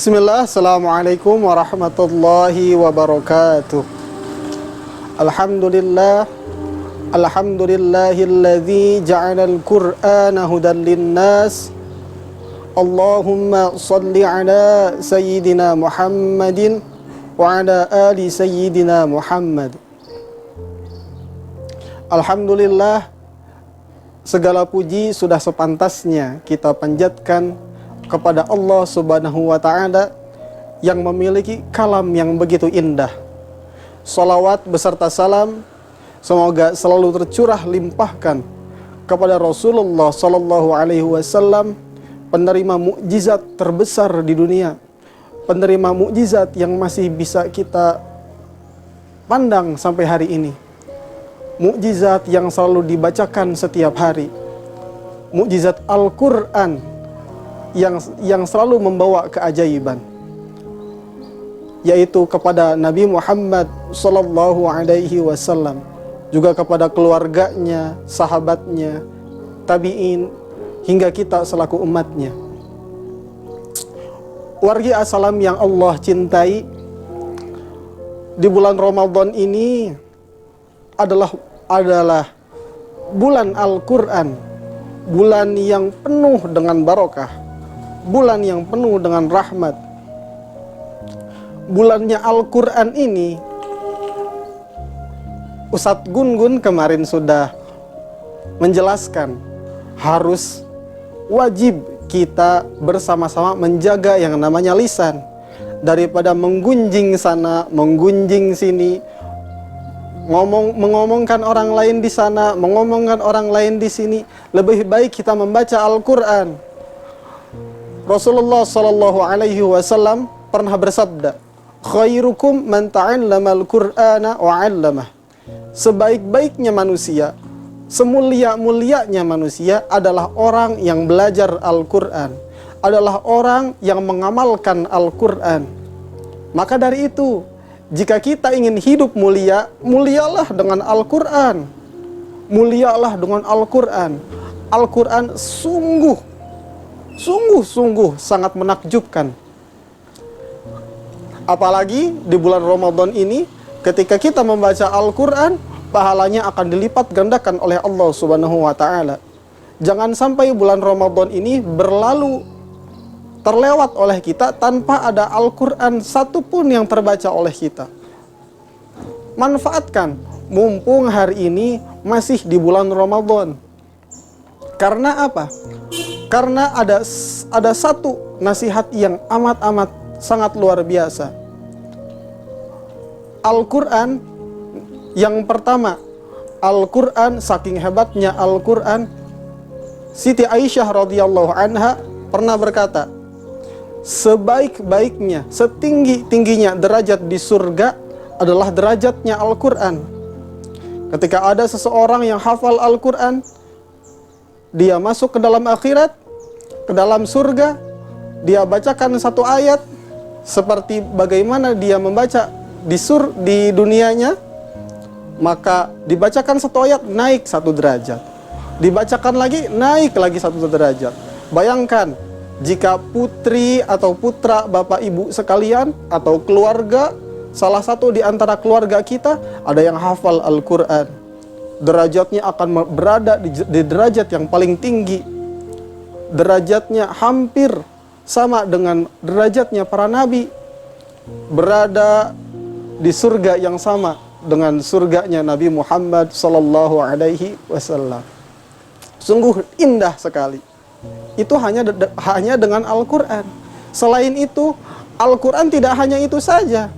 Bismillah, Assalamualaikum warahmatullahi wabarakatuh. Alhamdulillah, alhamdulillahilladzi ja'alal Qur'ana hudan linnas. Allahumma salli ala Sayyidina Muhammadin wa ala ali Sayyidina Muhammad. Alhamdulillah, segala puji sudah sepantasnya kita panjatkan kepada Allah Subhanahu wa ta'ala yang memiliki kalam yang begitu indah. Salawat beserta salam semoga selalu tercurah limpahkan kepada Rasulullah sallallahu alaihi wasallam, penerima mukjizat terbesar di dunia, penerima mukjizat yang masih bisa kita pandang sampai hari ini, mukjizat yang selalu dibacakan setiap hari, mukjizat Al-Quran yang selalu membawa keajaiban, yaitu kepada Nabi Muhammad sallallahu alaihi wasallam, juga kepada keluarganya, sahabatnya, tabi'in, hingga kita selaku umatnya. Wargi assalam yang Allah cintai, di bulan Ramadan ini adalah bulan Al-Quran, bulan yang penuh dengan barokah, bulan yang penuh dengan rahmat. Bulannya Al-Quran ini, Ustadz Gun-Gun kemarin sudah menjelaskan, harus wajib kita bersama-sama menjaga yang namanya lisan, daripada menggunjing sana, menggunjing sini, mengomongkan orang lain di sana, mengomongkan orang lain di sini. Lebih baik kita membaca Al-Quran. Rasulullah sallallahu alaihi wasallam pernah bersabda, khairukum man ta'allamal Qur'ana wa 'allamah. Sebaik-baiknya manusia, semulia-mulianya manusia adalah orang yang belajar Al-Quran, adalah orang yang mengamalkan Al-Quran. Maka dari itu, jika kita ingin hidup mulia, mulialah dengan Al-Quran. Mulialah dengan Al-Quran. Al-Quran sungguh sangat menakjubkan. Apalagi di bulan Ramadan ini, ketika kita membaca Al-Quran, pahalanya akan dilipat gandakan oleh Allah Subhanahu wa ta'ala. Jangan sampai bulan Ramadan ini berlalu terlewat oleh kita tanpa ada Al-Quran satupun yang terbaca oleh kita. Manfaatkan, mumpung hari ini masih di bulan Ramadan. Karena apa? Karena ada satu nasihat yang amat sangat luar biasa. Al-Quran yang pertama, Al-Quran, saking hebatnya Al-Quran, Siti Aisyah radhiyallahu anha pernah berkata, sebaik-baiknya, setinggi-tingginya derajat di surga adalah derajatnya Al-Quran. Ketika ada seseorang yang hafal Al-Quran, dia masuk ke dalam akhirat, ke dalam surga, dia bacakan satu ayat seperti bagaimana dia membaca di dunianya, maka dibacakan satu ayat naik satu derajat, dibacakan lagi naik lagi satu derajat. Bayangkan jika putri atau putra Bapak Ibu sekalian atau keluarga, salah satu di antara keluarga kita ada yang hafal Al-Quran, derajatnya akan berada di derajat yang paling tinggi. Derajatnya hampir sama dengan derajatnya para nabi, berada di surga yang sama dengan surganya Nabi Muhammad sallallahu alaihi wasallam. Sungguh indah sekali. Itu hanya dengan Al-Quran. Selain itu, Al-Quran tidak hanya itu saja.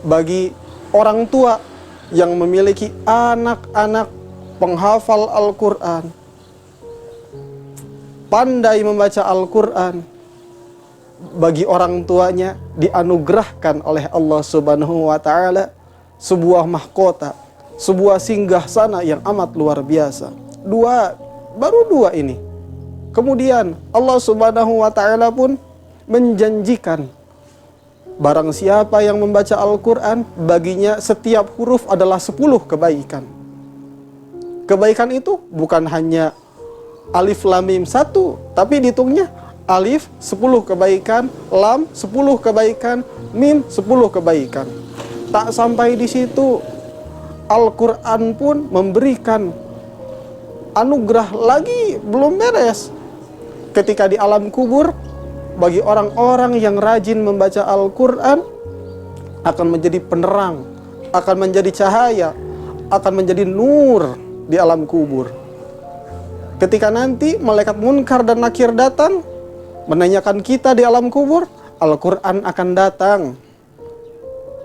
Bagi orang tua yang memiliki anak-anak penghafal Al-Quran, pandai membaca Al-Quran, bagi orang tuanya dianugerahkan oleh Allah Subhanahu wa ta'ala sebuah mahkota, sebuah singgahsana yang amat luar biasa. Baru dua ini. Kemudian Allah Subhanahu wa ta'ala pun menjanjikan, barang siapa yang membaca Al-Quran, baginya setiap huruf adalah 10 kebaikan. Kebaikan itu bukan hanya alif lam mim 1, tapi dihitungnya Alif 10 kebaikan, lam 10 kebaikan, mim 10 kebaikan. Tak sampai di situ, Al-Quran pun memberikan anugerah lagi, belum beres. Ketika di alam kubur, bagi orang-orang yang rajin membaca Al-Quran, akan menjadi penerang, akan menjadi cahaya, akan menjadi nur di alam kubur. Ketika nanti malaikat munkar dan nakir datang menanyakan kita di alam kubur, Al-Quran akan datang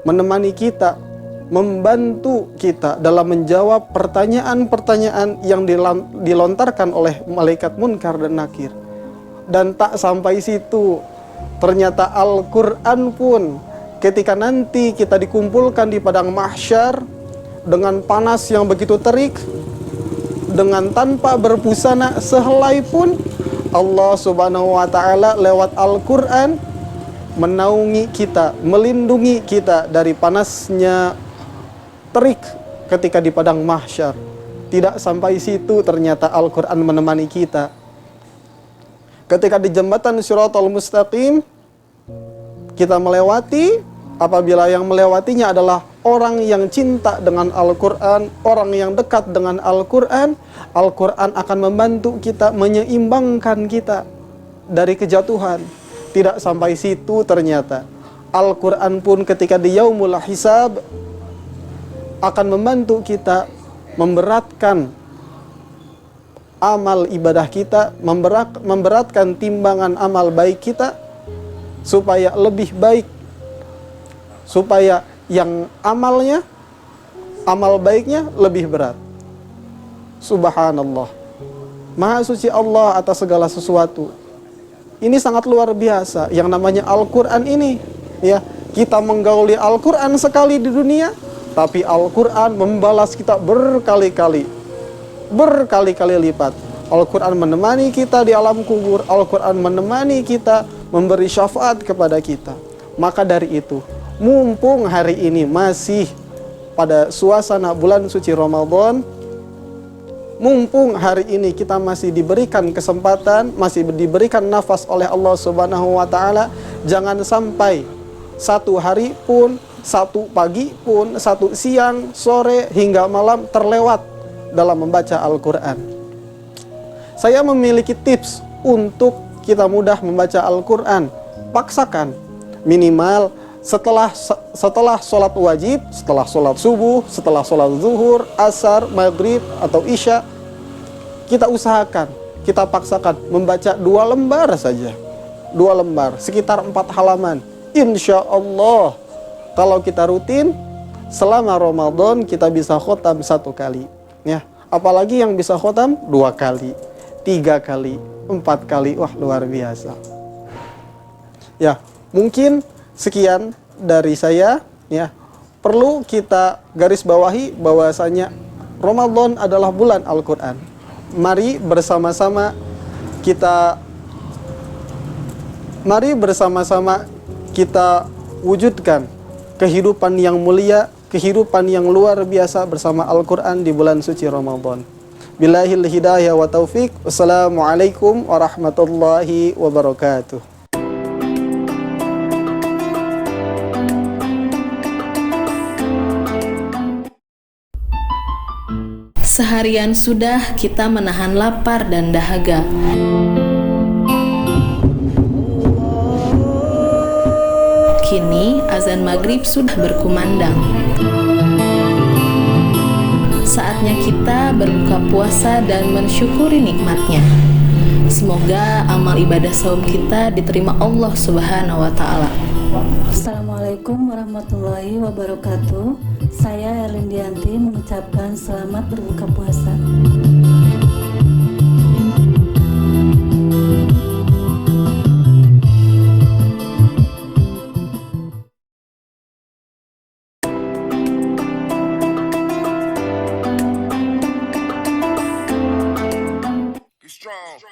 menemani kita, membantu kita dalam menjawab pertanyaan-pertanyaan yang dilontarkan oleh malaikat munkar dan nakir. Dan tak sampai situ, ternyata Al-Quran pun ketika nanti kita dikumpulkan di padang mahsyar dengan panas yang begitu terik, dengan tanpa berbusana sehelai pun, Allah Subhanahu wa Ta'ala lewat Al-Quran menaungi kita, melindungi kita dari panasnya terik ketika di padang mahsyar. Tidak sampai situ, ternyata Al-Quran menemani kita ketika di jembatan Shiratal Mustaqim. Kita melewati, apabila yang melewatinya adalah orang yang cinta dengan Al-Quran, orang yang dekat dengan Al-Quran, Al-Quran akan membantu kita, menyeimbangkan kita dari kejatuhan. Tidak sampai situ, ternyata Al-Quran pun ketika di yaumul hisab akan membantu kita, memberatkan amal ibadah kita, memberatkan timbangan amal baik kita, supaya lebih baik, supaya yang amal baiknya lebih berat. Subhanallah, Maha suci Allah atas segala sesuatu. Ini sangat luar biasa yang namanya Al-Quran ini, ya. Kita menggauli Al-Quran sekali di dunia, tapi Al-Quran membalas kita berkali-kali lipat. Al-Quran menemani kita di alam kubur, Al-Quran menemani kita, memberi syafaat kepada kita. Maka dari itu, mumpung hari ini masih pada suasana bulan suci Ramadan, mumpung hari ini kita masih diberikan kesempatan, masih diberikan nafas oleh Allah Subhanahu wa Ta'ala, jangan sampai satu hari pun, satu pagi pun, satu siang, sore hingga malam terlewat dalam membaca Al-Quran. Saya memiliki tips untuk kita mudah membaca Al-Quran. Paksakan minimal setelah sholat wajib, setelah sholat subuh, setelah sholat zuhur, asar, maghrib, atau isya, kita usahakan, kita paksakan membaca 2 lembar saja. 2 lembar, sekitar 4 halaman. Insya Allah, kalau kita rutin, selama Ramadan kita bisa khotam 1 kali. Ya, apalagi yang bisa khotam 2 kali, 3 kali, 4 kali, wah luar biasa. Ya, mungkin sekian dari saya, ya. Perlu kita garis bawahi bahwasanya Ramadan adalah bulan Al-Quran. Mari bersama-sama kita wujudkan kehidupan yang mulia, kehidupan yang luar biasa bersama Al-Quran di bulan suci Ramadan. Billahil hidayah wa taufik. Wassalamualaikum warahmatullahi wabarakatuh. Seharian sudah kita menahan lapar dan dahaga. Kini azan maghrib sudah berkumandang. Saatnya kita berbuka puasa dan mensyukuri nikmatnya. Semoga amal ibadah saum kita diterima Allah Subhanahu wa Ta'ala. Assalamualaikum warahmatullahi wabarakatuh. Saya Erlin Dianti mengucapkan selamat berbuka puasa. Strong.